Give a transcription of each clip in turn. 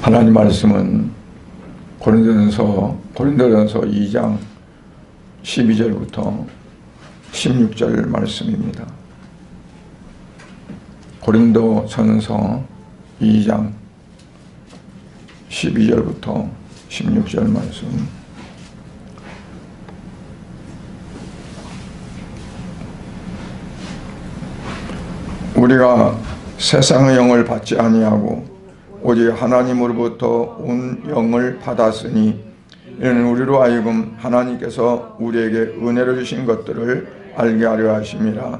하나님 말씀은 고린도전서 2장 12절부터 16절 말씀입니다. 고린도전서 2장 12절부터 16절 말씀. 우리가 세상의 영을 받지 아니하고 오직 하나님으로부터 온 영을 받았으니 이는 우리로 하여금 하나님께서 우리에게 은혜로 주신 것들을 알게 하려 하심이라.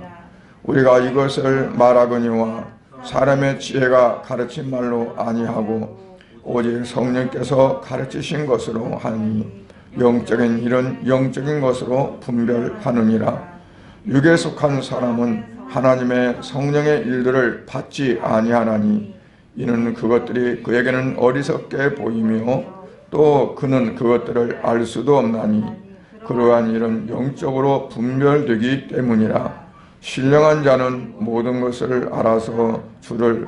우리가 이것을 말하거니와 사람의 지혜가 가르친 말로 아니하고 오직 성령께서 가르치신 것으로 하니 영적인 일은 영적인 것으로 분별하느니라. 육에 속한 사람은 하나님의 성령의 일들을 받지 아니하나니 이는 그것들이 그에게는 어리석게 보이며 또 그는 그것들을 알 수도 없나니 그러한 일은 영적으로 분별되기 때문이라. 신령한 자는 모든 것을 알아서 주를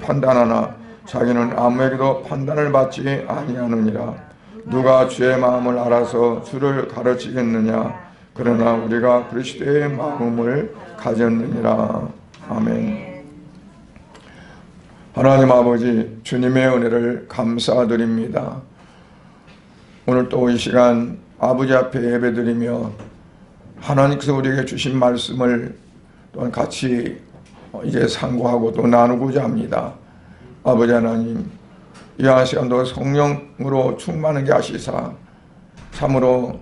판단하나 자기는 아무에게도 판단을 받지 아니하느니라. 누가 주의 마음을 알아서 주를 가르치겠느냐. 그러나 우리가 그리스도의 마음을 가졌느니라. 아멘. 하나님 아버지, 주님의 은혜를 감사드립니다. 오늘 또 이 시간 아버지 앞에 예배드리며 하나님께서 우리에게 주신 말씀을 또한 같이 이제 상고하고 또 나누고자 합니다. 아버지 하나님, 이 한 시간도 성령으로 충만하게 하시사 참으로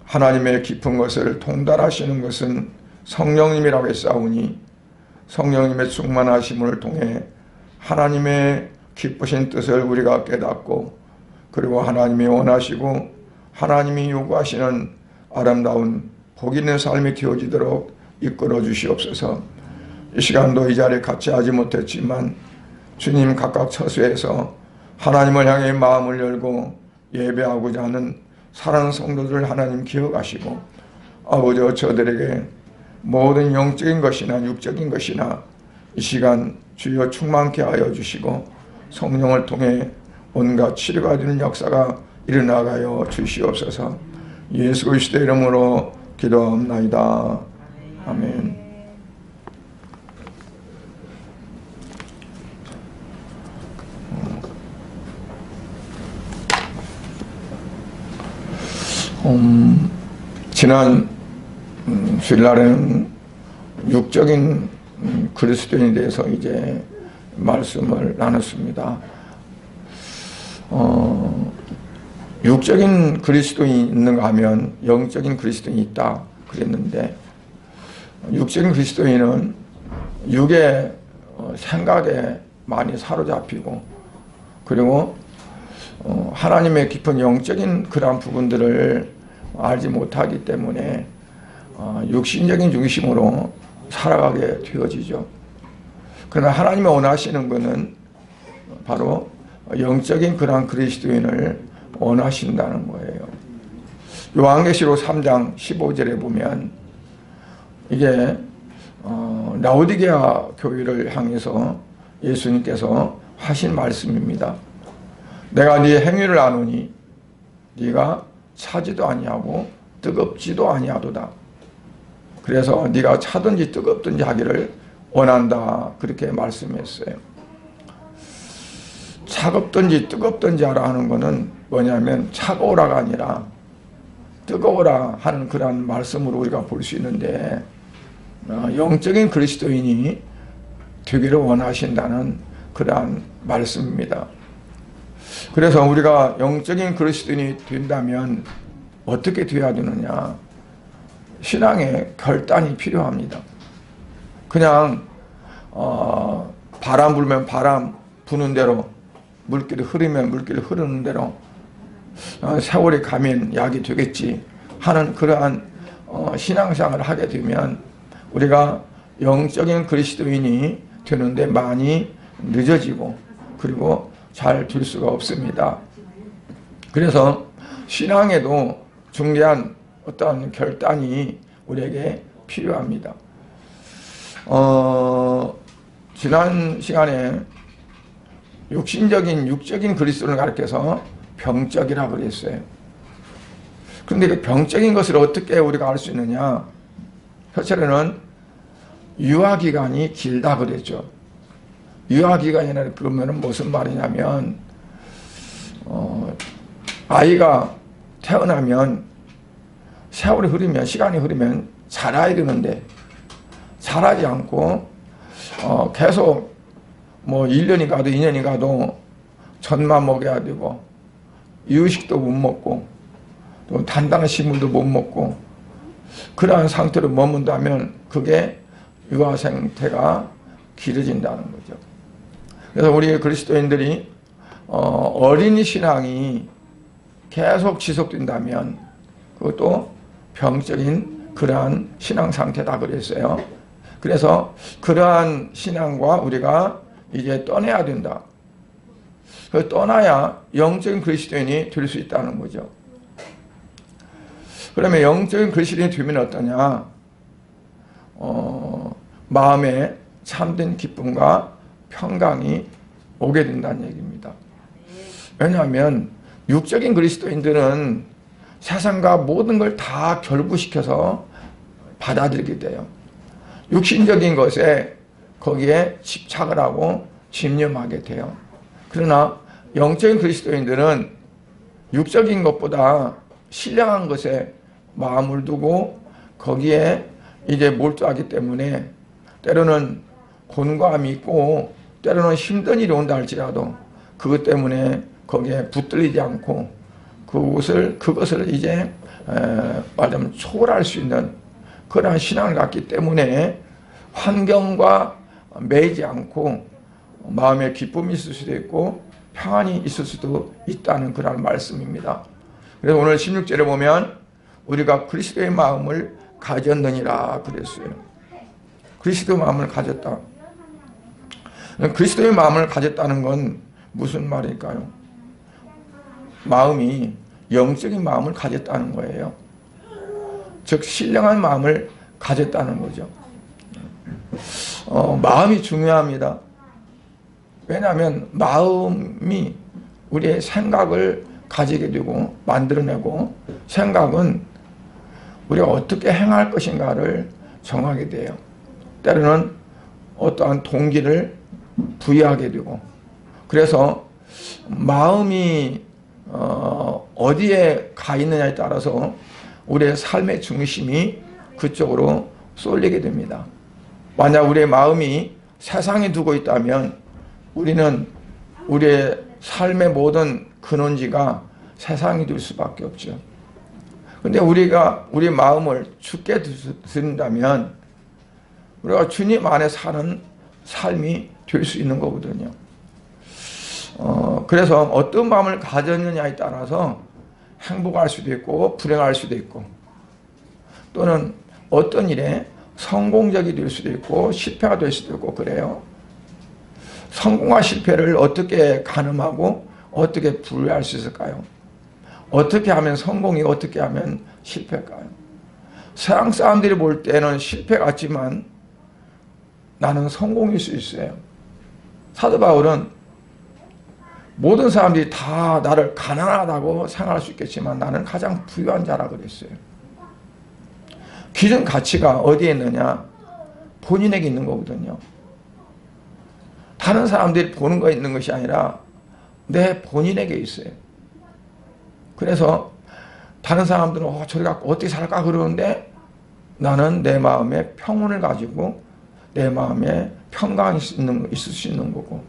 하나님의 깊은 것을 통달하시는 것은 성령님이라고 했사오니 성령님의 충만하심을 통해 하나님의 기쁘신 뜻을 우리가 깨닫고 그리고 하나님이 원하시고 하나님이 요구하시는 아름다운 복 있는 삶이 되어지도록 이끌어 주시옵소서. 이 시간도 이 자리에 같이 하지 못했지만 주님 각각 처소에서 하나님을 향해 마음을 열고 예배하고자 하는 사랑하는 성도들 하나님 기억하시고 아버지 저들에게 모든 영적인 것이나 육적인 것이나 이 시간 주여 충만케 하여 주시고 성령을 통해 온갖 치료가 되는 역사가 일어나가여 주시옵소서. 예수 그리스도의 이름으로 기도합나이다. 아멘. 지난 주일날에는 육적인 그리스도인에 대해서 이제 말씀을 나눴습니다. 육적인 그리스도인이 있는가 하면 영적인 그리스도인이 있다 그랬는데 육적인 그리스도인은 육의 생각에 많이 사로잡히고 그리고 하나님의 깊은 영적인 그러한 부분들을 알지 못하기 때문에 육신적인 중심으로 살아가게 되어지죠. 그러나 하나님이 원하시는 것은 바로 영적인 그러한 그리스도인을 원하신다는 거예요. 요한계시록 3장 15절에 보면 이게 라오디게아 교회를 향해서 예수님께서 하신 말씀입니다. 내가 네 행위를 아노니 네가 차지도 아니하고 뜨겁지도 아니하도다. 그래서 네가 차든지 뜨겁든지 하기를 원한다 그렇게 말씀했어요. 차갑든지 뜨겁든지 하라 하는 것은 뭐냐면 차가워라가 아니라 뜨거워라 하는 그런 말씀으로 우리가 볼 수 있는데 영적인 그리스도인이 되기를 원하신다는 그러한 말씀입니다. 그래서 우리가 영적인 그리스도인이 된다면 어떻게 되어야 되느냐. 신앙에 결단이 필요합니다. 그냥 바람 불면 바람 부는 대로 물길이 흐르면 물길이 흐르는 대로 세월이 가면 약이 되겠지 하는 그러한 신앙생활을 하게 되면 우리가 영적인 그리스도인이 되는데 많이 늦어지고 그리고 잘 될 수가 없습니다. 그래서 신앙에도 중대한 어떤 결단이 우리에게 필요합니다. 지난 시간에 육적인 그리스도를 가리켜서 병적이라고 그랬어요. 그런데 그 병적인 것을 어떻게 우리가 알 수 있느냐? 첫째로는 유아기간이 길다 그랬죠. 유아기간이라는 그러면 무슨 말이냐면 아이가 태어나면 세월이 흐르면 시간이 흐르면 자라야 되는데 자라지 않고 계속 뭐 1년이 가도 2년이 가도 젖만 먹여야 되고 이유식도 못 먹고 또 단단한 식물도 못 먹고 그러한 상태로 머문다면 그게 유아 생태가 길어진다는 거죠. 그래서 우리 그리스도인들이 어린이 신앙이 계속 지속된다면 그것도 병적인 그러한 신앙 상태다 그랬어요. 그래서 그러한 신앙과 우리가 이제 떠나야 된다. 떠나야 영적인 그리스도인이 될 수 있다는 거죠. 그러면 영적인 그리스도인이 되면 어떠냐? 마음에 참된 기쁨과 평강이 오게 된다는 얘기입니다. 왜냐하면 육적인 그리스도인들은 세상과 모든 걸 다 결부시켜서 받아들이게 돼요. 육신적인 것에 거기에 집착을 하고 집념하게 돼요. 그러나 영적인 그리스도인들은 육적인 것보다 신령한 것에 마음을 두고 거기에 이제 몰두하기 때문에 때로는 곤고함이 있고 때로는 힘든 일이 온다 할지라도 그것 때문에 거기에 붙들리지 않고 그것을 이제 말하자면 초월할 수 있는 그러한 신앙을 갖기 때문에 환경과 매이지 않고 마음에 기쁨이 있을 수도 있고 평안이 있을 수도 있다는 그런 말씀입니다. 그래서 오늘 16절에 보면 우리가 그리스도의 마음을 가졌느니라 그랬어요. 그리스도의 마음을 가졌다. 그리스도의 마음을 가졌다는 건 무슨 말일까요? 마음이 영적인 마음을 가졌다는 거예요. 즉 신령한 마음을 가졌다는 거죠. 마음이 중요합니다. 왜냐하면 마음이 우리의 생각을 가지게 되고 만들어내고 생각은 우리가 어떻게 행할 것인가를 정하게 돼요. 때로는 어떠한 동기를 부여하게 되고 그래서 마음이 어디에 가 있느냐에 따라서 우리의 삶의 중심이 그쪽으로 쏠리게 됩니다. 만약 우리의 마음이 세상에 두고 있다면 우리는 우리의 삶의 모든 근원지가 세상이 될 수밖에 없죠. 근데 우리가 우리 마음을 주께 드린다면 우리가 주님 안에 사는 삶이 될 수 있는 거거든요. 그래서 어떤 마음을 가졌느냐에 따라서 행복할 수도 있고 불행할 수도 있고 또는 어떤 일에 성공적이 될 수도 있고 실패가 될 수도 있고 그래요. 성공과 실패를 어떻게 가늠하고 어떻게 분류할 수 있을까요? 어떻게 하면 성공이 어떻게 하면 실패일까요? 세상 사람들이 볼 때는 실패 같지만 나는 성공일 수 있어요. 사도 바울은 모든 사람들이 다 나를 가난하다고 생각할 수 있겠지만 나는 가장 부유한 자라 그랬어요. 기준 가치가 어디에 있느냐? 본인에게 있는 거거든요. 다른 사람들이 보는 거에 있는 것이 아니라 내 본인에게 있어요. 그래서 다른 사람들은 저리 갖고 어떻게 살까 그러는데 나는 내 마음에 평온을 가지고 내 마음에 평강이 있을 수 있는 거고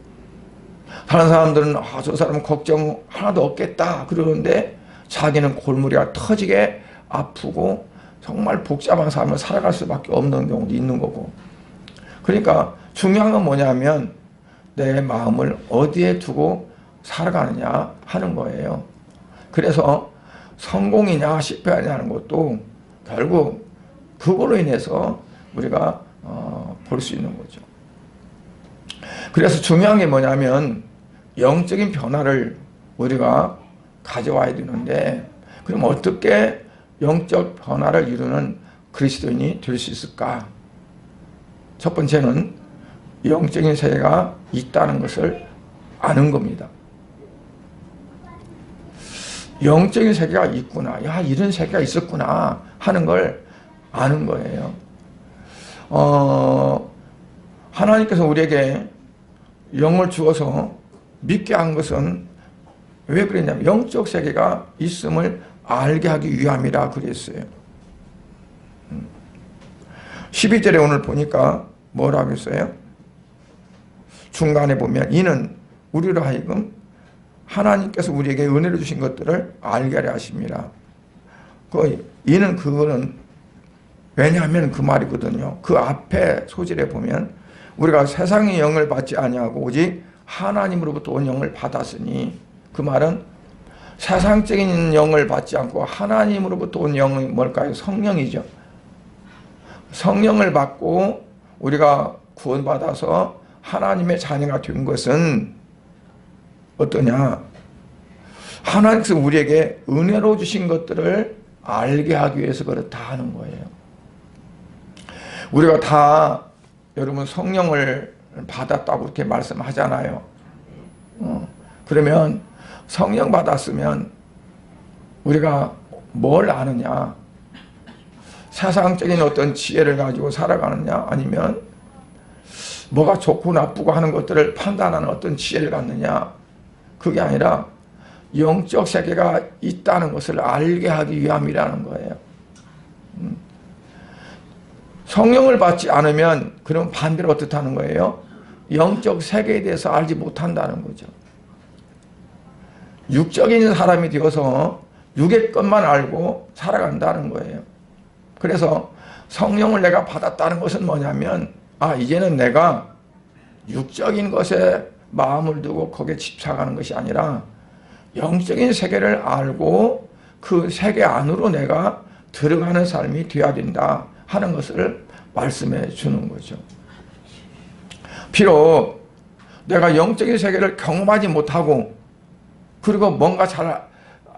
다른 사람들은 저 사람은 걱정 하나도 없겠다 그러는데 자기는 골머리가 터지게 아프고 정말 복잡한 삶을 살아갈 수밖에 없는 경우도 있는 거고 그러니까 중요한 건 뭐냐면 내 마음을 어디에 두고 살아가느냐 하는 거예요. 그래서 성공이냐 실패하냐는 것도 결국 그걸로 인해서 우리가 볼 수 있는 거죠. 그래서 중요한 게 뭐냐면 영적인 변화를 우리가 가져와야 되는데 그럼 어떻게 영적 변화를 이루는 그리스도인이 될 수 있을까? 첫 번째는 영적인 세계가 있다는 것을 아는 겁니다. 영적인 세계가 있구나. 야, 이런 세계가 있었구나 하는 걸 아는 거예요. 하나님께서 우리에게 영을 주어서 믿게 한 것은 왜 그랬냐면 영적 세계가 있음을 알게 하기 위함이라 그랬어요. 12절에 오늘 보니까 뭐라고 했어요? 중간에 보면 이는 우리로 하여금 하나님께서 우리에게 은혜를 주신 것들을 알게 하려 하십니다. 이는 그거는 왜냐하면 그 말이거든요. 그 앞에 소절에 보면 우리가 세상의 영을 받지 아니하고 오직 하나님으로부터 온 영을 받았으니, 그 말은 세상적인 영을 받지 않고 하나님으로부터 온 영이 뭘까요? 성령이죠. 성령을 받고 우리가 구원받아서 하나님의 자녀가 된 것은 어떠냐? 하나님께서 우리에게 은혜로 주신 것들을 알게 하기 위해서 그렇다 하는 거예요. 우리가 다 여러분 성령을 받았다고 이렇게 말씀하잖아요. 그러면 성령 받았으면 우리가 뭘 아느냐? 세상적인 어떤 지혜를 가지고 살아가느냐? 아니면 뭐가 좋고 나쁘고 하는 것들을 판단하는 어떤 지혜를 갖느냐? 그게 아니라 영적 세계가 있다는 것을 알게 하기 위함이라는 거예요. 성령을 받지 않으면 그럼 반대로 어떻다는 거예요? 영적 세계에 대해서 알지 못한다는 거죠. 육적인 사람이 되어서 육의 것만 알고 살아간다는 거예요. 그래서 성령을 내가 받았다는 것은 뭐냐면 이제는 내가 육적인 것에 마음을 두고 거기에 집착하는 것이 아니라 영적인 세계를 알고 그 세계 안으로 내가 들어가는 삶이 되어야 된다 하는 것을 말씀해 주는 거죠. 비록 내가 영적인 세계를 경험하지 못하고 그리고 뭔가 잘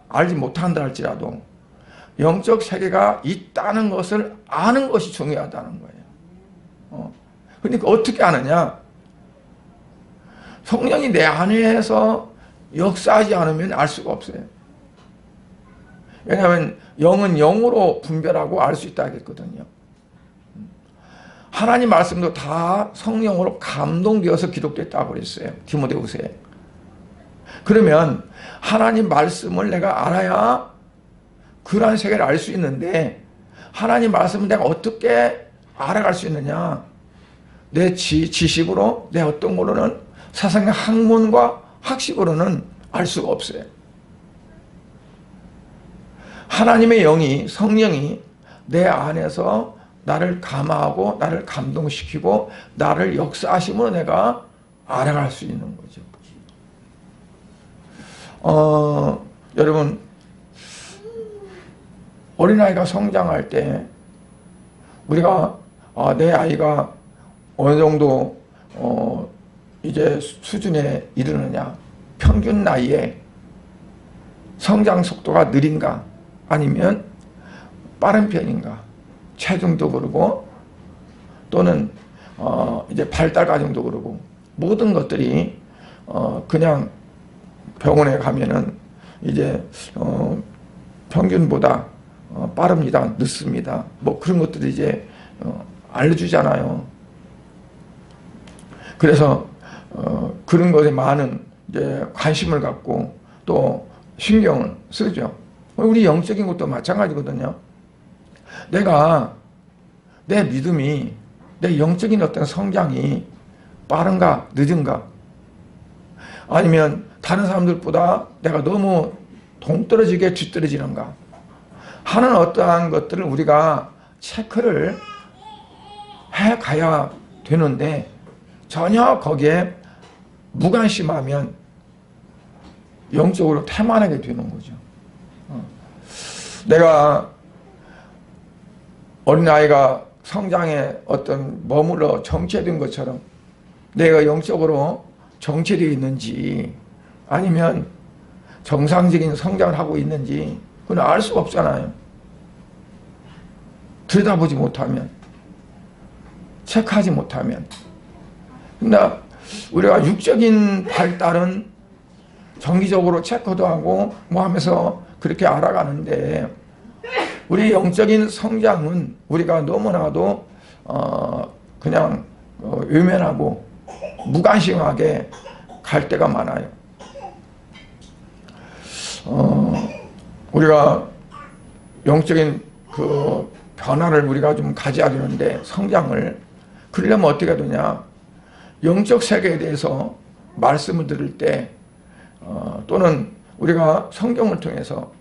알지 못한다 할지라도 영적 세계가 있다는 것을 아는 것이 중요하다는 거예요. 그러니까 어떻게 아느냐? 성령이 내 안에서 역사하지 않으면 알 수가 없어요. 왜냐하면 영은 영으로 분별하고 알 수 있다 하겠거든요. 하나님 말씀도 다 성령으로 감동되어서 기록됐다고 그랬어요. 디모데후서에. 그러면 하나님 말씀을 내가 알아야 그러한 세계를 알 수 있는데 하나님 말씀을 내가 어떻게 알아갈 수 있느냐? 내 지식으로 내 어떤 거로는 세상의 학문과 학식으로는 알 수가 없어요. 하나님의 영이 성령이 내 안에서 나를 감화하고 나를 감동시키고 나를 역사하심으로 내가 알아갈 수 있는 거죠. 여러분 어린아이가 성장할 때 우리가 내 아이가 어느 정도 이제 수준에 이르느냐, 평균 나이에 성장 속도가 느린가 아니면 빠른 편인가, 체중도 그러고 또는 이제 발달 과정도 그러고 모든 것들이 그냥 병원에 가면은 이제 평균보다 빠릅니다, 늦습니다, 뭐 그런 것들이 이제 알려주잖아요. 그래서 그런 것에 많은 이제 관심을 갖고 또 신경을 쓰죠. 우리 영적인 것도 마찬가지거든요. 내가 내 믿음이, 내 영적인 어떤 성장이 빠른가 늦은가, 아니면 다른 사람들보다 내가 너무 동떨어지게 뒤떨어지는가 하는 어떠한 것들을 우리가 체크를 해가야 되는데 전혀 거기에 무관심하면 영적으로 태만하게 되는 거죠. 내가 어린아이가 성장에 어떤 머물러 정체된 것처럼 내가 영적으로 정체되어 있는지 아니면 정상적인 성장을 하고 있는지 그건 알 수가 없잖아요. 들여다보지 못하면, 체크하지 못하면. 근데 우리가 육적인 발달은 정기적으로 체크도 하고 뭐 하면서 그렇게 알아가는데 우리 영적인 성장은 우리가 너무나도 그냥 외면하고 무관심하게 갈 때가 많아요. 우리가 영적인 그 변화를 우리가 좀 가져야 되는데 성장을 그러려면 어떻게 되냐, 영적 세계에 대해서 말씀을 들을 때 또는 우리가 성경을 통해서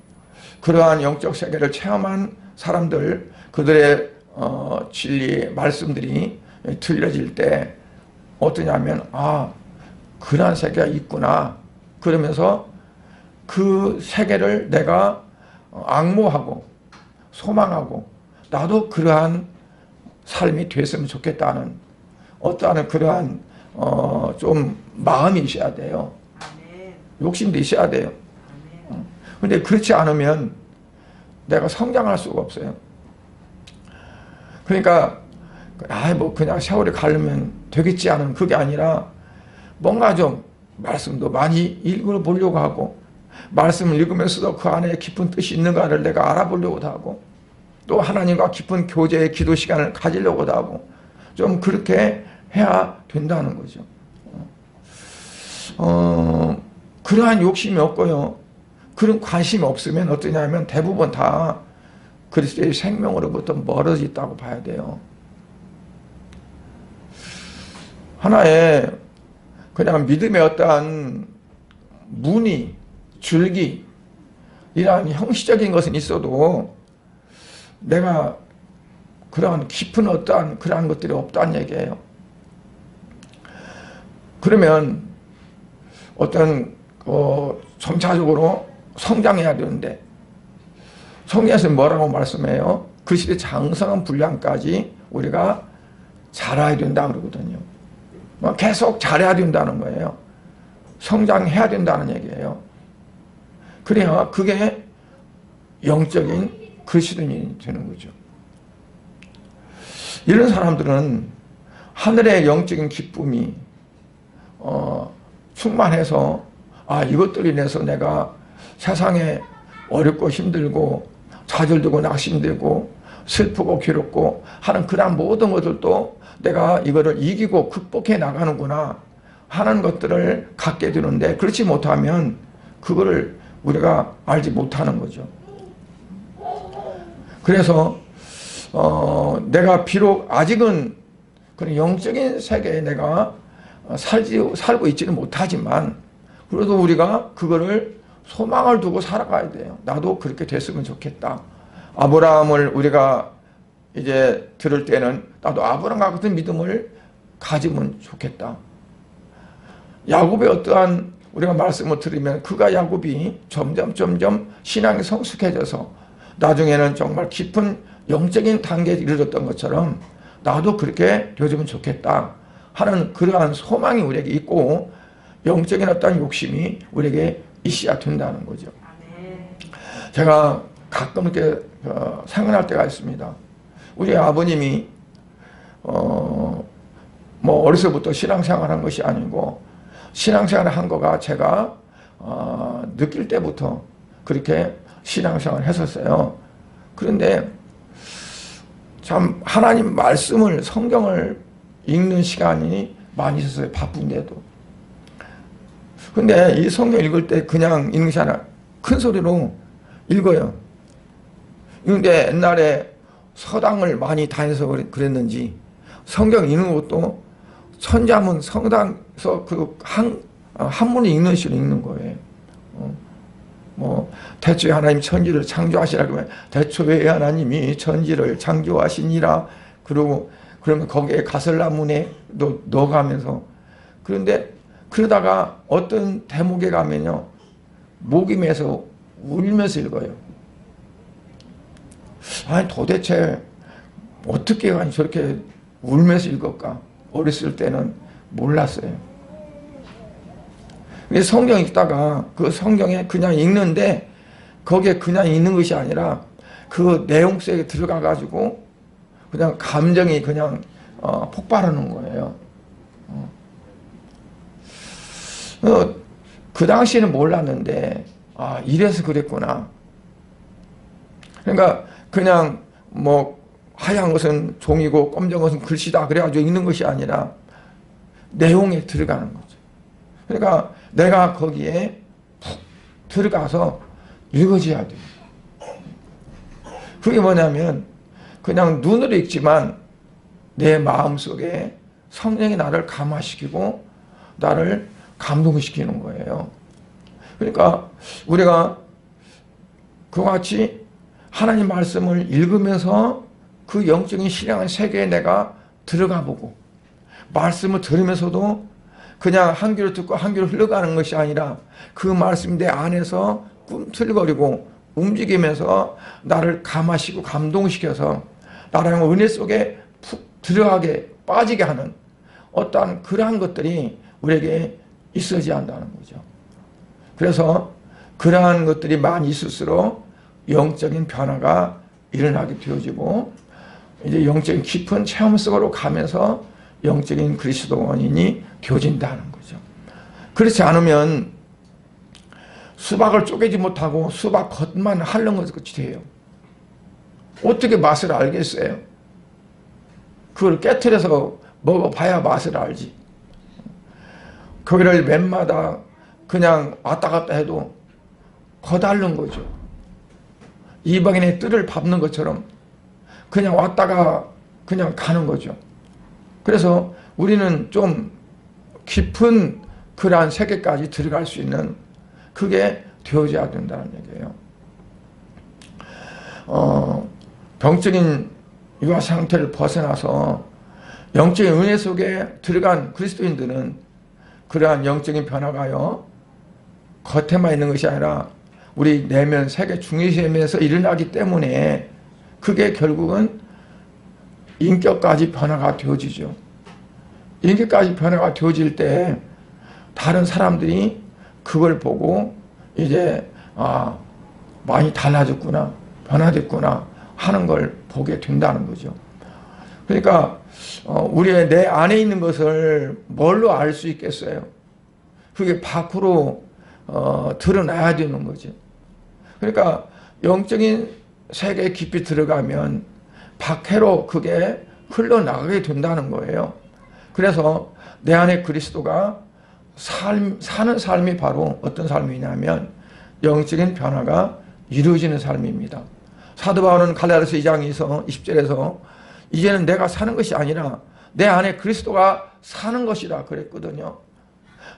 그러한 영적 세계를 체험한 사람들 그들의 진리 말씀들이 들려질 때 어떠냐면 그러한 세계가 있구나 그러면서 그 세계를 내가 앙모하고 소망하고 나도 그러한 삶이 됐으면 좋겠다는 어떠한 그러한 좀 마음이 있어야 돼요. 욕심도 있어야 돼요. 근데 그렇지 않으면 내가 성장할 수가 없어요. 그러니까 뭐 그냥 세월이 가려면 되겠지 하는 그게 아니라 뭔가 좀 말씀도 많이 읽어보려고 하고 말씀을 읽으면서도 그 안에 깊은 뜻이 있는가를 내가 알아보려고도 하고 또 하나님과 깊은 교제의 기도 시간을 가지려고도 하고 좀 그렇게 해야 된다는 거죠. 그러한 욕심이 없고요. 그런 관심이 없으면 어떠냐면 대부분 다 그리스도의 생명으로부터 멀어져 있다고 봐야 돼요. 하나의 그냥 믿음의 어떠한 무늬, 줄기 이러한 형식적인 것은 있어도 내가 그러한 깊은 어떠한 그러한 것들이 없다는 얘기예요. 그러면 어떤 점차적으로 성장해야 되는데 성경에서는 뭐라고 말씀해요? 그리스도의 장성한 분량까지 우리가 자라야 된다 그러거든요. 계속 자라야 된다는 거예요. 성장해야 된다는 얘기예요. 그래야 그게 영적인 그리스도인이 되는 거죠. 이런 사람들은 하늘의 영적인 기쁨이 충만해서 이것들로 인해서 내가 세상에 어렵고 힘들고 좌절되고 낙심되고 슬프고 괴롭고 하는 그런 모든 것들도 내가 이거를 이기고 극복해 나가는구나 하는 것들을 갖게 되는데 그렇지 못하면 그거를 우리가 알지 못하는 거죠. 그래서 내가 비록 아직은 그런 영적인 세계에 내가 살고 있지는 못하지만 그래도 우리가 그거를 소망을 두고 살아가야 돼요. 나도 그렇게 됐으면 좋겠다. 아브라함을 우리가 이제 들을 때는 나도 아브라함과 같은 믿음을 가지면 좋겠다. 야곱의 어떠한 우리가 말씀을 들으면 그가 야곱이 점점 신앙이 성숙해져서 나중에는 정말 깊은 영적인 단계에 이르렀던 것처럼 나도 그렇게 되어주면 좋겠다 하는 그러한 소망이 우리에게 있고 영적인 어떤 욕심이 우리에게 있어야 된다는 거죠. 제가 가끔 이렇게 생각날 때가 있습니다. 우리 아버님이 뭐 어려서부터 신앙생활한 것이 아니고 신앙생활을 한 거가 제가 느낄 때부터 그렇게 신앙생활을 했었어요. 그런데 참 하나님 말씀을 성경을 읽는 시간이 많이 있었어요. 바쁜데도. 근데 이 성경 읽을 때 그냥 읽는 것이 아니라 큰 소리로 읽어요. 근데 옛날에 서당을 많이 다녀서 그랬는지 성경 읽는 것도 천자문 성당에서 그 한문을 읽는 식으로 읽는 거예요. 대초에 하나님 천지를 창조하시라 그러면 대초에 하나님이 천지를 창조하시니라 그러면 거기에 가설라문에 넣어가면서 그런데 그러다가 어떤 대목에 가면요 목이 메서 울면서 읽어요. 아니 도대체 어떻게 저렇게 울면서 읽을까? 어렸을 때는 몰랐어요. 성경 읽다가 그 성경에 그냥 읽는데 거기에 그냥 읽는 것이 아니라 그 내용 속에 들어가 가지고 그냥 감정이 그냥 폭발하는 거예요. 그 당시에는 몰랐는데 이래서 그랬구나. 그러니까 그냥 뭐 하얀 것은 종이고 검정 것은 글씨다 그래가지고 읽는 것이 아니라 내용에 들어가는 거죠. 그러니까 내가 거기에 푹 들어가서 읽어줘야 돼요. 그게 뭐냐면 그냥 눈으로 읽지만 내 마음속에 성령이 나를 감화시키고 나를 감동시키는 거예요. 그러니까 우리가 그와 같이 하나님 말씀을 읽으면서 그 영적인 신앙의 세계에 내가 들어가 보고 말씀을 들으면서도 그냥 한 귀로 듣고 한 귀로 흘러가는 것이 아니라 그 말씀이 내 안에서 꿈틀거리고 움직이면서 나를 감화시키고 감동시켜서 나라는 은혜 속에 푹 들어가게 빠지게 하는 어떠한 그러한 것들이 우리에게 있어야 한다는 거죠. 그래서 그러한 것들이 많이 있을수록 영적인 변화가 일어나게 되어지고 이제 영적인 깊은 체험 속으로 가면서 영적인 그리스도인이 되어진다는 거죠. 그렇지 않으면 수박을 쪼개지 못하고 수박 겉만 핥는 것 같이 돼요. 어떻게 맛을 알겠어요? 그걸 깨트려서 먹어봐야 맛을 알지. 거기를 맨마다 그냥 왔다 갔다 해도 거달른 거죠. 이방인의 뜰을 밟는 것처럼 그냥 왔다가 그냥 가는 거죠. 그래서 우리는 좀 깊은 그러한 세계까지 들어갈 수 있는 그게 되어져야 된다는 얘기예요. 병적인 유아 상태를 벗어나서 영적인 은혜 속에 들어간 그리스도인들은 그러한 영적인 변화가요 겉에만 있는 것이 아니라 우리 내면 세계 중심에서 일어나기 때문에 그게 결국은 인격까지 변화가 되어지죠. 인격까지 변화가 되어질 때 다른 사람들이 그걸 보고 이제 많이 달라졌구나 변화됐구나 하는 걸 보게 된다는 거죠. 그러니까 우리의 내 안에 있는 것을 뭘로 알 수 있겠어요? 그게 밖으로 드러나야 되는 거죠. 그러니까 영적인 세계에 깊이 들어가면 밖으로 그게 흘러나가게 된다는 거예요. 그래서 내 안에 그리스도가 사는 삶이 바로 어떤 삶이냐면 영적인 변화가 이루어지는 삶입니다. 사도 바울은 갈라디아서 2장 20절에서 이제는 내가 사는 것이 아니라 내 안에 그리스도가 사는 것이다 그랬거든요.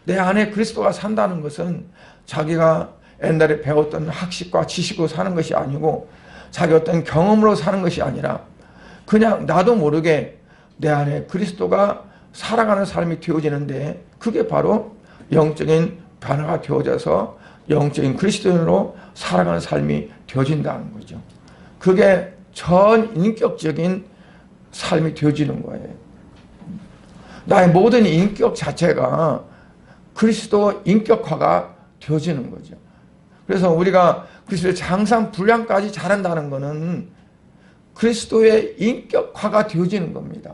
내 안에 그리스도가 산다는 것은 자기가 옛날에 배웠던 학식과 지식으로 사는 것이 아니고 자기 어떤 경험으로 사는 것이 아니라 그냥 나도 모르게 내 안에 그리스도가 살아가는 삶이 되어지는데 그게 바로 영적인 변화가 되어져서 영적인 그리스도인으로 살아가는 삶이 되어진다는 거죠. 그게 전 인격적인 삶이 되어지는 거예요. 나의 모든 인격 자체가 그리스도 인격화가 되어지는 거죠. 그래서 우리가 그리스도의 장상 분량까지 자란다는 것은 그리스도의 인격화가 되어지는 겁니다.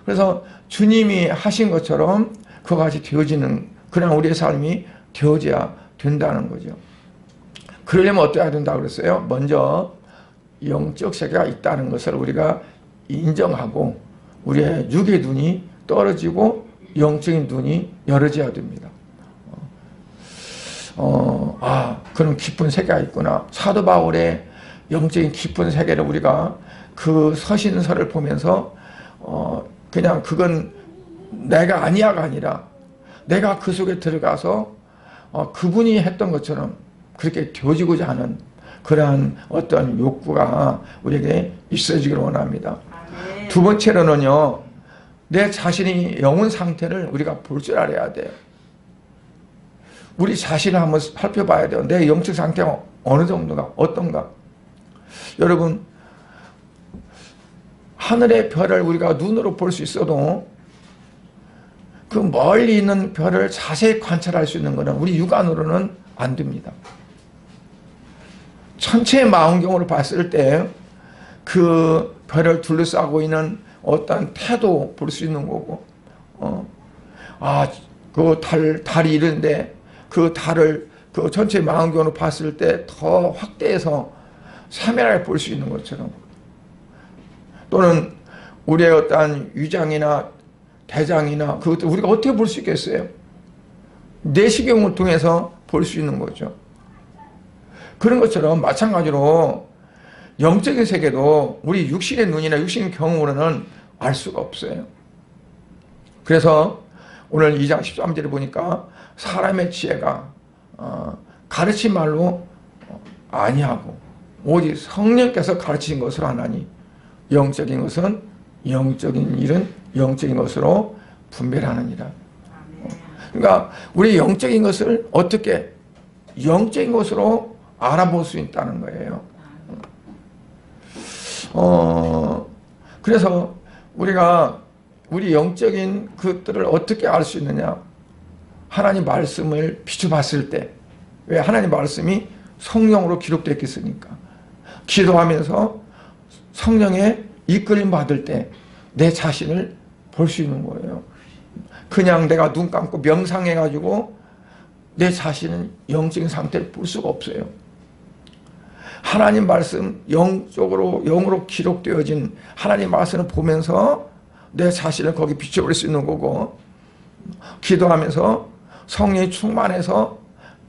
그래서 주님이 하신 것처럼 그와 같이 되어지는 그런 우리의 삶이 되어져야 된다는 거죠. 그러려면 어떻게 된다 그랬어요? 먼저 영적 세계가 있다는 것을 우리가 인정하고 우리의 육의 눈이 떨어지고 영적인 눈이 열어져야 됩니다. 그런 깊은 세계가 있구나. 사도 바울의 영적인 깊은 세계를 우리가 그 서신서를 보면서 그냥 그건 내가 아니야가 아니라 내가 그 속에 들어가서 그분이 했던 것처럼 그렇게 되어지고자 하는 그러한 어떤 욕구가 우리에게 있어지기를 원합니다. 두 번째로는요, 내 자신이 영혼 상태를 우리가 볼 줄 알아야 돼요. 우리 자신을 한번 살펴봐야 돼요. 내 영적 상태가 어느 정도가 어떤가. 여러분, 하늘의 별을 우리가 눈으로 볼 수 있어도 그 멀리 있는 별을 자세히 관찰할 수 있는 것은 우리 육안으로는 안 됩니다. 천체의 망원경으로 봤을 때 그 별을 둘러싸고 있는 어떤 태도 볼 수 있는 거고, 그 달이 이런데 그 달을 그 전체 망원경으로 봤을 때 더 확대해서 세밀하게 볼 수 있는 것처럼, 또는 우리의 어떠한 위장이나 대장이나 그것도 우리가 어떻게 볼 수 있겠어요? 내시경을 통해서 볼 수 있는 거죠. 그런 것처럼 마찬가지로 영적인 세계도 우리 육신의 눈이나 육신의 경험으로는 알 수가 없어요. 그래서 오늘 2장 13절에 보니까 사람의 지혜가 가르친 말로 아니하고 오직 성령께서 가르치신 것으로 하나니 영적인 것은 영적인 일은 영적인 것으로 분별하느니라. 그러니까 우리 영적인 것을 어떻게 영적인 것으로 알아볼 수 있다는 거예요. 그래서 우리가 우리 영적인 것들을 어떻게 알 수 있느냐? 하나님 말씀을 비춰봤을 때, 왜 하나님 말씀이 성령으로 기록되어 있으니까, 기도하면서 성령의 이끌림 받을 때 내 자신을 볼 수 있는 거예요. 그냥 내가 눈 감고 명상해가지고 내 자신은 영적인 상태를 볼 수가 없어요. 하나님 말씀 영으로 기록되어진 하나님 말씀을 보면서 내 자신을 거기 비춰볼 수 있는 거고, 기도하면서 성령이 충만해서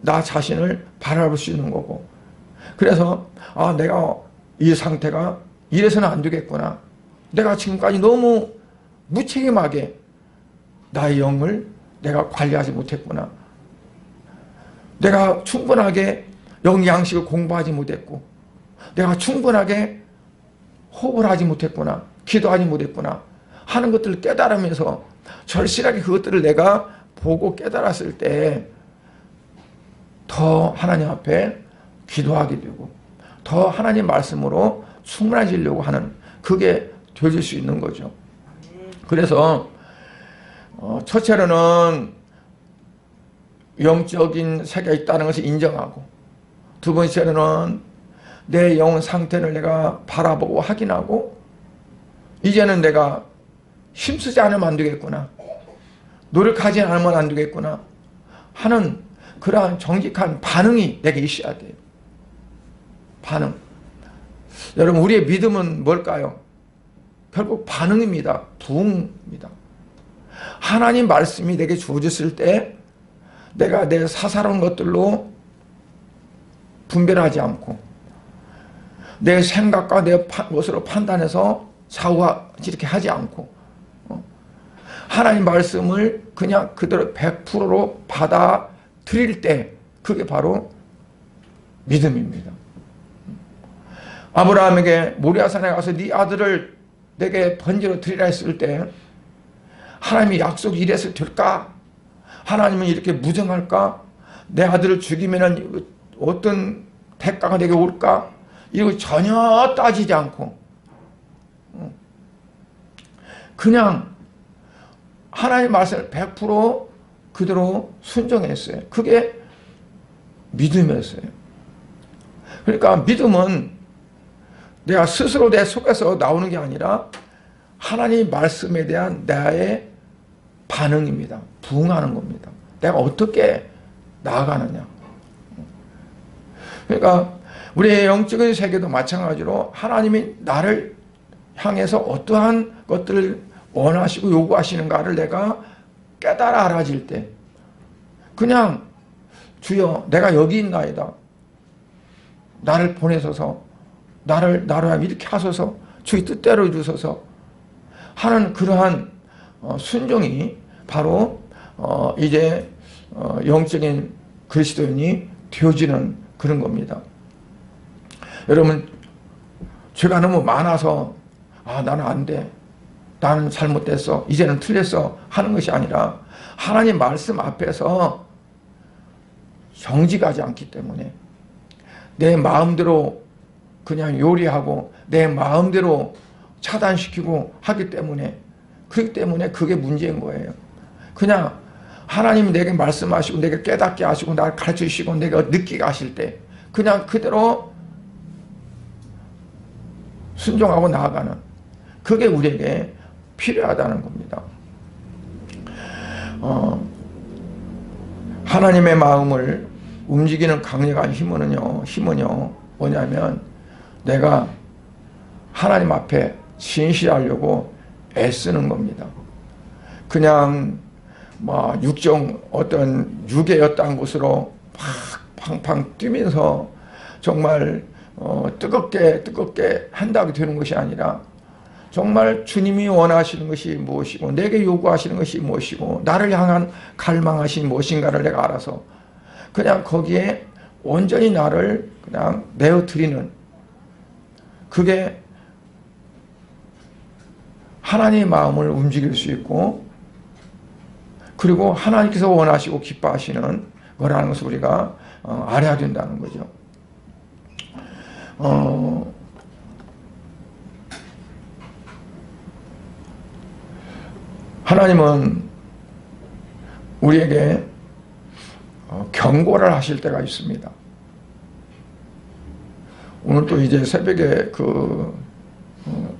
나 자신을 바라볼 수 있는 거고, 그래서 내가 이 상태가 이래서는 안 되겠구나. 내가 지금까지 너무 무책임하게 나의 영을 내가 관리하지 못했구나. 내가 충분하게 영양식을 공부하지 못했고, 내가 충분하게 호흡을 하지 못했구나, 기도하지 못했구나 하는 것들을 깨달으면서 절실하게 그것들을 내가 보고 깨달았을 때 더 하나님 앞에 기도하게 되고 더 하나님 말씀으로 충만해지려고 하는, 그게 되어질 수 있는 거죠. 그래서 첫째로는 영적인 세계가 있다는 것을 인정하고, 두 번째로는 내 영 상태를 내가 바라보고 확인하고, 이제는 내가 힘쓰지 않으면 안 되겠구나, 노력하지 않으면 안 되겠구나 하는 그러한 정직한 반응이 내게 있어야 돼요. 반응. 여러분, 우리의 믿음은 뭘까요? 결국 반응입니다. 부응입니다. 하나님 말씀이 내게 주어졌을 때 내가 내 사사로운 것들로 분별하지 않고 내 생각과 내 것으로 판단해서 좌우지르게 하지 않고 하나님 말씀을 그냥 그대로 100%로 받아들일 때, 그게 바로 믿음입니다. 아브라함에게 모리아산에 가서 네 아들을 내게 번제로 드리라 했을 때 하나님이 약속이 이래서 될까? 하나님은 이렇게 무정할까? 내 아들을 죽이면 어떤 대가가 내게 올까? 이거 전혀 따지지 않고 그냥 하나님 말씀을 100% 그대로 순종했어요. 그게 믿음이었어요. 그러니까 믿음은 내가 스스로 내 속에서 나오는 게 아니라 하나님 말씀에 대한 나의 반응입니다. 부응하는 겁니다. 내가 어떻게 나아가느냐. 그러니까 우리의 영적인 세계도 마찬가지로 하나님이 나를 향해서 어떠한 것들을 원하시고 요구하시는가를 내가 깨달아 알아질 때, 그냥 주여 내가 여기 있나이다, 나를 보내소서, 나를 이렇게 하소서, 주의 뜻대로 해주소서 하는 그러한 순종이 바로 이제 영적인 그리스도인이 되어지는 그런 겁니다. 여러분, 죄가 너무 많아서 나는 안 돼, 나는 잘못됐어, 이제는 틀렸어 하는 것이 아니라 하나님 말씀 앞에서 정직하지 않기 때문에 내 마음대로 그냥 요리하고 내 마음대로 차단시키고 하기 때문에, 그렇기 때문에 그게 문제인 거예요. 그냥 하나님이 내게 말씀하시고 내게 깨닫게 하시고 나를 가르쳐주시고 내가 느끼게 하실 때 그냥 그대로 순종하고 나아가는, 그게 우리에게 필요하다는 겁니다. 하나님의 마음을 움직이는 강력한 힘은요 뭐냐면 내가 하나님 앞에 진실하려고 애쓰는 겁니다. 그냥 어떤 육의 어떠한 곳으로 팡팡 뛰면서 정말 뜨겁게 한다고 되는 것이 아니라 정말 주님이 원하시는 것이 무엇이고 내게 요구하시는 것이 무엇이고 나를 향한 갈망하신 무엇인가를 내가 알아서 그냥 거기에 온전히 나를 그냥 내어드리는, 그게 하나님의 마음을 움직일 수 있고 그리고 하나님께서 원하시고 기뻐하시는 거라는 것을 우리가 알아야 된다는 거죠. 하나님은 우리에게 경고를 하실 때가 있습니다. 오늘 또 이제 새벽에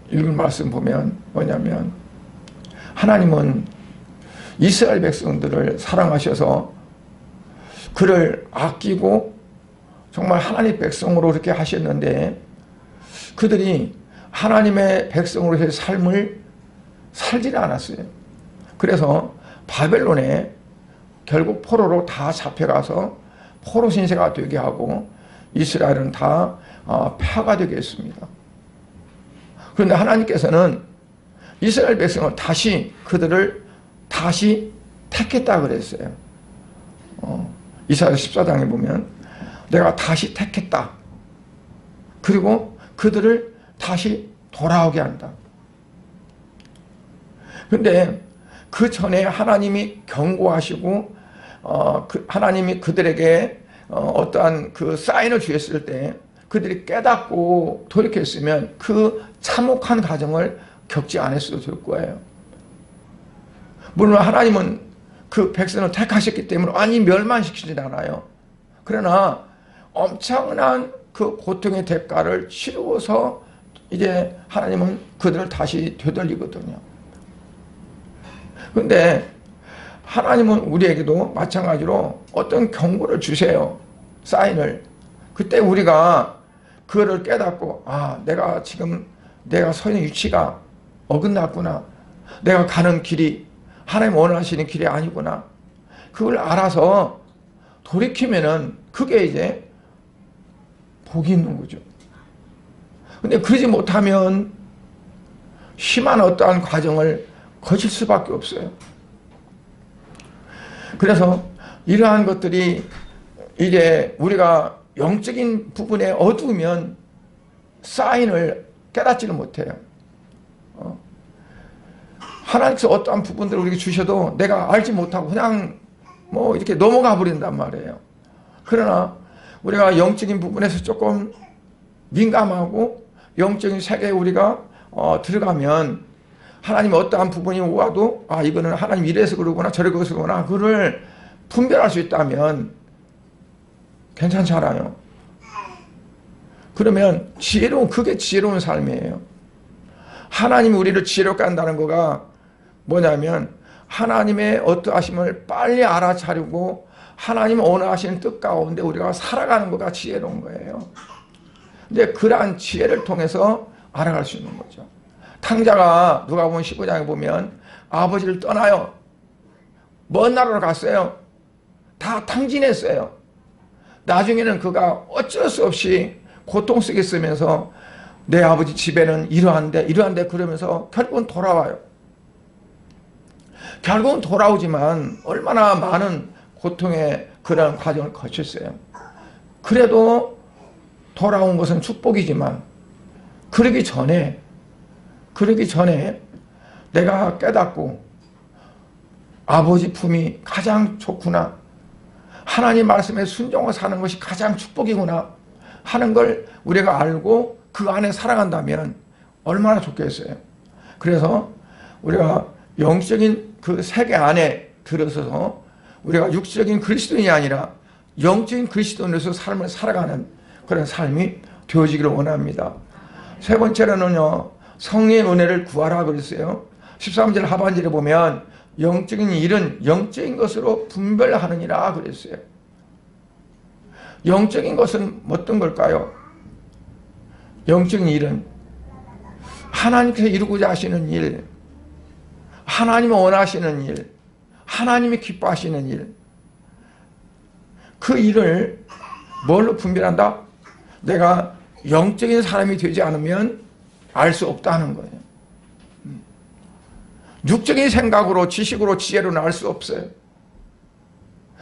읽은 말씀 보면 뭐냐면 하나님은 이스라엘 백성들을 사랑하셔서 그를 아끼고 정말 하나님 백성으로 그렇게 하셨는데 그들이 하나님의 백성으로서의 삶을 살지는 않았어요. 그래서 바벨론에 결국 포로로 다 잡혀가서 포로 신세가 되게 하고 이스라엘은 다 폐하가 되게 했습니다. 그런데 하나님께서는 이스라엘 백성을 그들을 다시 택했다 그랬어요. 이사야 14장에 보면 내가 다시 택했다. 그리고 그들을 다시 돌아오게 한다. 그런데 그 전에 하나님이 경고하시고 하나님이 그들에게 어떠한 그 사인을 주셨을 때 그들이 깨닫고 돌이켰으면 그 참혹한 과정을 겪지 않았어도 될 거예요. 물론 하나님은 그 백성을 택하셨기 때문에 완전히 멸망시키지 않아요. 그러나 엄청난 그 고통의 대가를 치르고서 이제 하나님은 그들을 다시 되돌리거든요. 그런데 하나님은 우리에게도 마찬가지로 어떤 경고를 주세요. 사인을. 그때 우리가 그거를 깨닫고 내가 서 있는 위치가 어긋났구나. 내가 가는 길이 하나님 원하시는 길이 아니구나. 그걸 알아서 돌이키면은 그게 이제 복이 있는 거죠. 근데 그러지 못하면 심한 어떠한 과정을 거칠 수밖에 없어요. 그래서 이러한 것들이 이제 우리가 영적인 부분에 어두우면 사인을 깨닫지를 못해요. 하나님께서 어떠한 부분들을 우리에게 주셔도 내가 알지 못하고 그냥 이렇게 넘어가 버린단 말이에요. 그러나 우리가 영적인 부분에서 조금 민감하고 영적인 세계에 우리가 들어가면 하나님 어떠한 부분이 와도 이거는 하나님 이래서 그러구나 저래서 그러구나 그걸 분별할 수 있다면 괜찮잖아요. 그러면 그게 지혜로운 삶이에요. 하나님이 우리를 지혜롭게 한다는 거가 뭐냐면 하나님의 어떠하심을 빨리 알아차리고 하나님 원하시는 뜻 가운데 우리가 살아가는 거가 지혜로운 거예요. 근데 그러한 지혜를 통해서 알아갈 수 있는 거죠. 탕자가 누가복음 19장에 보면 아버지를 떠나요. 먼 나라로 갔어요. 다 탕진했어요. 나중에는 그가 어쩔 수 없이 고통 속에 있으면서 내 아버지 집에는 이러한데 그러면서 결국은 돌아와요. 결국은 돌아오지만 얼마나 많은 고통의 그런 과정을 거쳤어요. 그래도 돌아온 것은 축복이지만 그러기 전에 내가 깨닫고 아버지 품이 가장 좋구나. 하나님 말씀에 순종을 사는 것이 가장 축복이구나 하는 걸 우리가 알고 그 안에 살아간다면 얼마나 좋겠어요. 그래서 우리가 영적인 그 세계 안에 들어서서 우리가 육적인 그리스도인이 아니라 영적인 그리스도인으로서 삶을 살아가는 그런 삶이 되어지기를 원합니다. 세 번째로는요, 성령의 은혜를 구하라 그랬어요. 13절 하반절에 보면 영적인 일은 영적인 것으로 분별하느니라 그랬어요. 영적인 것은 어떤 걸까요? 영적인 일은 하나님께서 이루고자 하시는 일, 하나님이 원하시는 일, 하나님이 기뻐하시는 일, 그 일을 뭘로 분별한다? 내가 영적인 사람이 되지 않으면 알 수 없다는 거예요. 육적인 생각으로, 지식으로, 지혜로는 알 수 없어요.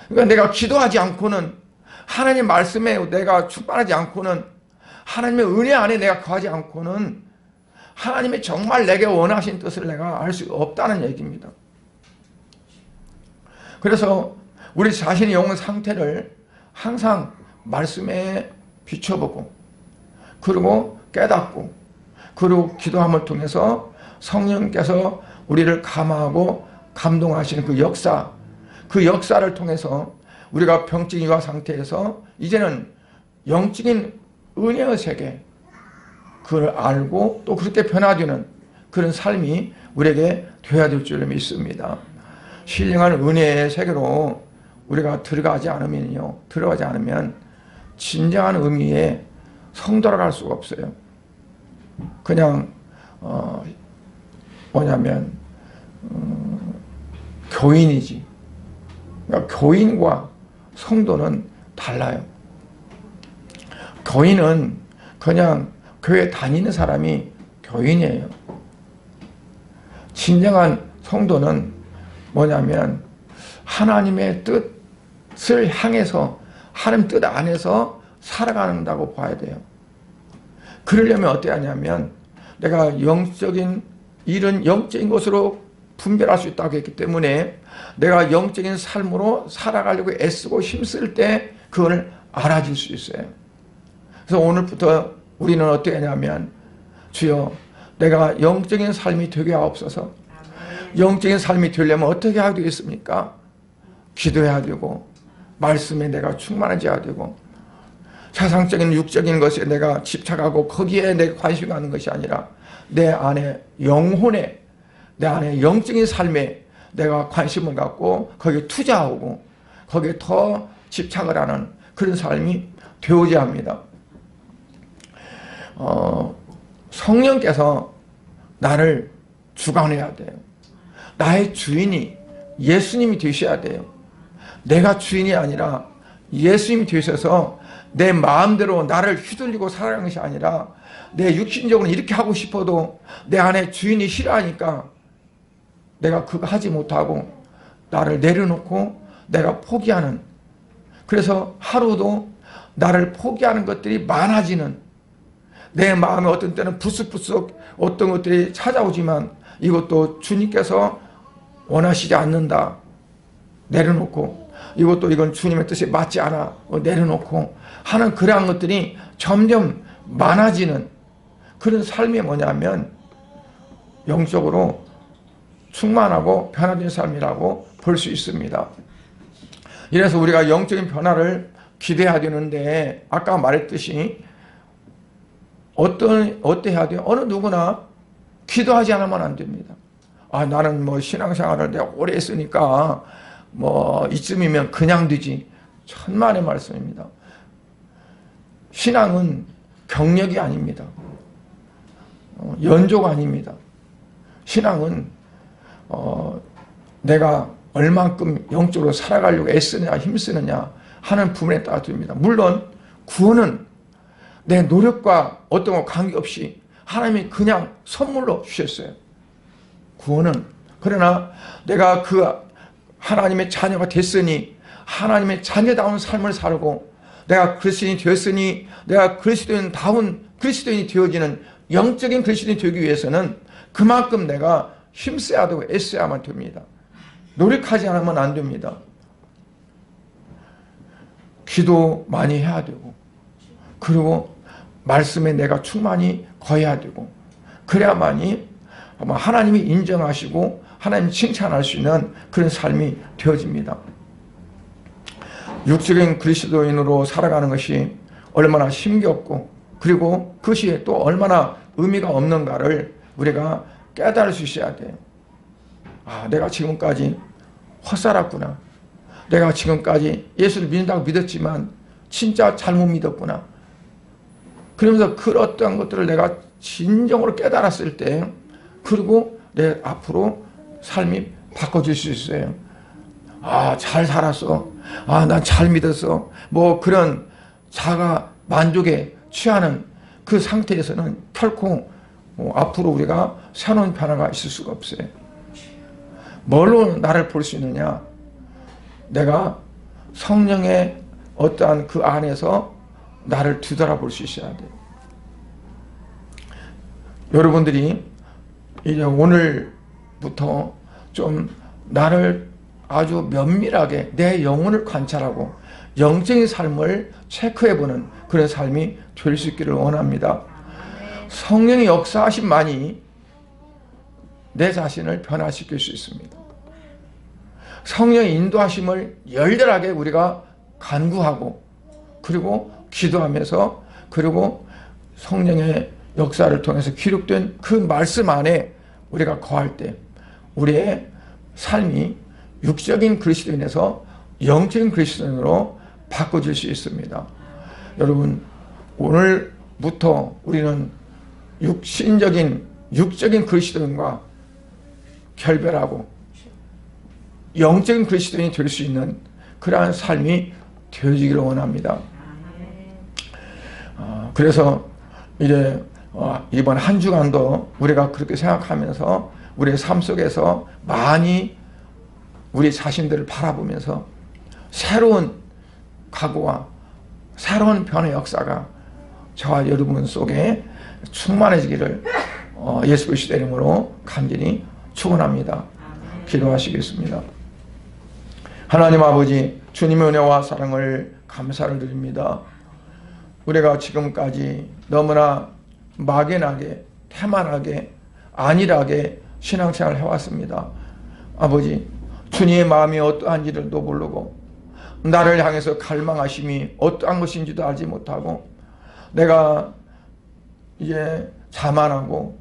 그러니까 내가 기도하지 않고는, 하나님 말씀에 내가 충만하지 않고는, 하나님의 은혜 안에 내가 거하지 않고는 하나님이 정말 내게 원하신 뜻을 내가 알 수 없다는 얘기입니다. 그래서 우리 자신의 영혼 상태를 항상 말씀에 비춰보고, 그리고 깨닫고, 그리고 기도함을 통해서 성령께서 우리를 감화하고 감동하시는 그 역사, 그 역사를 통해서 우리가 병증 이와 상태에서 이제는 영적인 은혜의 세계, 그걸 알고 또 그렇게 변화되는 그런 삶이 우리에게 되어야 될 줄 믿습니다. 신령한 은혜의 세계로 우리가 들어가지 않으면 진정한 의미의 성도로 갈 수가 없어요. 그냥 교인이지. 그러니까 교인과 성도는 달라요. 교인은 그냥 교회 다니는 사람이 교인이에요. 진정한 성도는 하나님의 뜻을 향해서, 하나님 뜻 안에서 살아간다고 봐야 돼요. 그러려면 어떻게 하냐면, 내가 영적인 일은 영적인 것으로 분별할 수 있다고 했기 때문에 내가 영적인 삶으로 살아가려고 애쓰고 힘쓸 때 그걸 알아질 수 있어요. 그래서 오늘부터 우리는 어떻게 하냐면, 주여 내가 영적인 삶이 되게 하옵소서. 영적인 삶이 되려면 어떻게 해야 되겠습니까? 기도해야 되고, 말씀에 내가 충만하지 해야 되고, 세상적인 육적인 것에 내가 집착하고 거기에 내 관심 가는 것이 아니라 내 안에 영혼에, 내 안에 영적인 삶에 내가 관심을 갖고 거기에 투자하고 거기에 더 집착을 하는 그런 삶이 되어야 합니다. 성령께서 나를 주관해야 돼요. 나의 주인이 예수님이 되셔야 돼요. 내가 주인이 아니라 예수님이 되셔서 내 마음대로 나를 휘둘리고 살아가는 것이 아니라, 내 육신적으로 이렇게 하고 싶어도 내 안에 주인이 싫어하니까 내가 그거 하지 못하고 나를 내려놓고 내가 포기하는, 그래서 하루도 나를 포기하는 것들이 많아지는, 내 마음에 어떤 때는 부스부스 어떤 것들이 찾아오지만 이것도 주님께서 원하시지 않는다, 내려놓고, 이건 주님의 뜻에 맞지 않아, 내려놓고 하는 그러한 것들이 점점 많아지는 그런 삶이 뭐냐면 영적으로 충만하고 변화된 삶이라고 볼 수 있습니다. 이래서 우리가 영적인 변화를 기대해야 되는데, 아까 말했듯이 어떻게 해야 돼요? 어느 누구나 기도하지 않으면 안 됩니다. 나는 신앙생활을 내가 오래 했으니까 이쯤이면 그냥 되지. 천만의 말씀입니다. 신앙은 경력이 아닙니다. 연조가 아닙니다. 신앙은 내가 얼만큼 영적으로 살아가려고 애쓰느냐 힘쓰느냐 하는 부분에 따라 됩니다. 물론 구원은 내 노력과 어떤 거 관계없이 하나님이 그냥 선물로 주셨어요. 구원은. 그러나 내가 그 하나님의 자녀가 됐으니, 하나님의 자녀다운 삶을 살고, 내가 그리스도인이 되었으니 내가 그리스도인다운 그리스도인이 되어지는 영적인 그리스도인이 되기 위해서는 그만큼 내가 힘써야 되고 애써야만 됩니다. 노력하지 않으면 안 됩니다. 기도 많이 해야 되고, 그리고 말씀에 내가 충만히 거해야 되고, 그래야만이 하나님이 인정하시고 하나님이 칭찬할 수 있는 그런 삶이 되어집니다. 육적인 그리스도인으로 살아가는 것이 얼마나 힘겹고, 그리고 그것이 또 얼마나 의미가 없는가를 우리가 깨달을 수 있어야 돼요. 내가 지금까지 헛살았구나. 내가 지금까지 예수를 믿는다고 믿었지만 진짜 잘못 믿었구나. 그러면서 그 어떠한 것들을 내가 진정으로 깨달았을 때, 그리고 내 앞으로 삶이 바꿔질 수 있어요. 잘 살았어. 난 잘 믿었어. 뭐 그런 자가 만족에 취하는 그 상태에서는 결코 앞으로 우리가 새로운 변화가 있을 수가 없어요. 뭘로 나를 볼 수 있느냐? 내가 성령의 어떠한 그 안에서 나를 뒤돌아볼 수 있어야 돼요. 여러분들이 이제 오늘부터 좀 나를 아주 면밀하게 내 영혼을 관찰하고 영적인 삶을 체크해보는 그런 삶이 될 수 있기를 원합니다. 성령의 역사하심만이 내 자신을 변화시킬 수 있습니다. 성령의 인도하심을 열렬하게 우리가 간구하고, 그리고 기도하면서, 그리고 성령의 역사를 통해서 기록된 그 말씀 안에 우리가 거할 때 우리의 삶이 육적인 그리스도인에서 영적인 그리스도인으로 바꿔질 수 있습니다. 여러분, 오늘부터 우리는 육적인 그리스도인과 결별하고 영적인 그리스도인이 될 수 있는 그러한 삶이 되어지기를 원합니다. 그래서 이제 이번 한 주간도 우리가 그렇게 생각하면서 우리의 삶 속에서 많이 우리 자신들을 바라보면서 새로운 각오와 새로운 변의 역사가 저와 여러분 속에 충만해지기를 예수 그리스도의 이름으로 간절히 축원합니다. 기도하시겠습니다. 하나님 아버지, 주님의 은혜와 사랑을 감사를 드립니다. 우리가 지금까지 너무나 막연하게, 태만하게, 안일하게 신앙생활을 해왔습니다. 아버지, 주님의 마음이 어떠한지도 모르고 나를 향해서 갈망하심이 어떠한 것인지도 알지 못하고 내가 이제 자만하고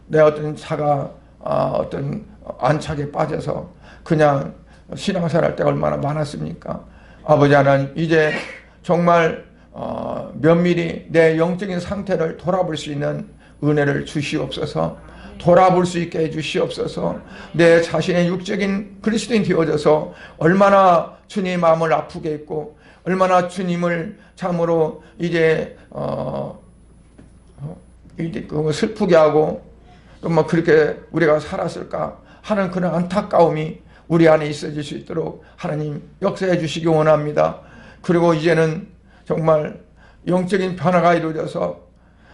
내 어떤 자가 어떤 안착에 빠져서 그냥 신앙생활 할 때가 얼마나 많았습니까? 아버지 하나님, 이제 정말 면밀히 내 영적인 상태를 돌아볼 수 있는 은혜를 주시옵소서. 돌아볼 수 있게 해주시옵소서. 내 자신의 육적인 그리스도인 되어져서 얼마나 주님의 마음을 아프게 했고 얼마나 주님을 참으로 이제 슬프게 하고 또 뭐 그렇게 우리가 살았을까 하는 그런 안타까움이 우리 안에 있어질 수 있도록 하나님 역사해 주시기 원합니다. 그리고 이제는 정말 영적인 변화가 이루어져서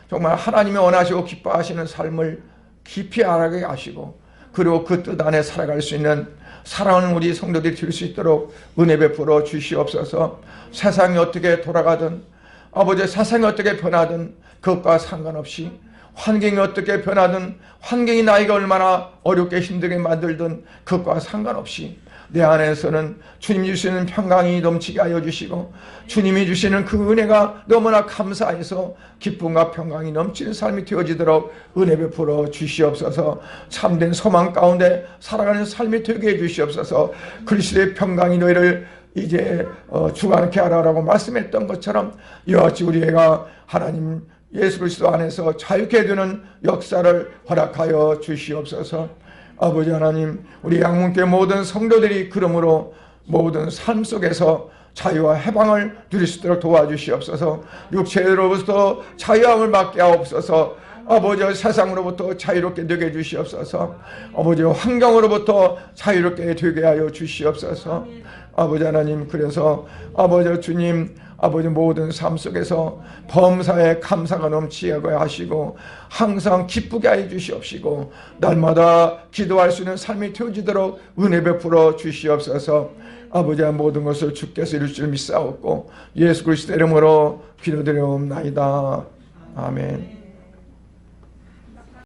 정말 하나님이 원하시고 기뻐하시는 삶을 깊이 알아가게 하시고, 그리고 그 뜻 안에 살아갈 수 있는 사랑하는 우리 성도들이 될 수 있도록 은혜 베풀어 주시옵소서. 세상이 어떻게 돌아가든, 아버지 세상이 어떻게 변하든 그것과 상관없이, 환경이 어떻게 변하든, 환경이 나이가 얼마나 어렵게 힘들게 만들든 그것과 상관없이 내 안에서는 주님 주시는 평강이 넘치게 하여 주시고 주님이 주시는 그 은혜가 너무나 감사해서 기쁨과 평강이 넘치는 삶이 되어지도록 은혜 베풀어 주시옵소서. 참된 소망 가운데 살아가는 삶이 되게 해 주시옵소서. 그리스도의 평강이 너희를 이제 주관케 하라고 말씀했던 것처럼 이와 같이 우리가 하나님 예수 그리스도 안에서 자유케 되는 역사를 허락하여 주시옵소서. 아버지 하나님, 우리 양문교회 모든 성도들이 그러므로 모든 삶 속에서 자유와 해방을 누릴 수 있도록 도와주시옵소서. 육체로부터 자유함을 받게 하옵소서. 아버지, 세상으로부터 자유롭게 되게 해주시옵소서. 아버지, 환경으로부터 자유롭게 되게 하여 주시옵소서. 아버지 하나님, 그래서 아버지 주님, 아버지 모든 삶 속에서 범사에 감사가 넘치게 하시고 항상 기쁘게 하여 주시옵시고 날마다 기도할 수 있는 삶이 되어지도록 은혜 베풀어 주시옵소서. 아버지의 모든 것을 주께서 이룰 줄 믿사옵고 예수 그리스도 이름으로 기도드려옵나이다. 아멘.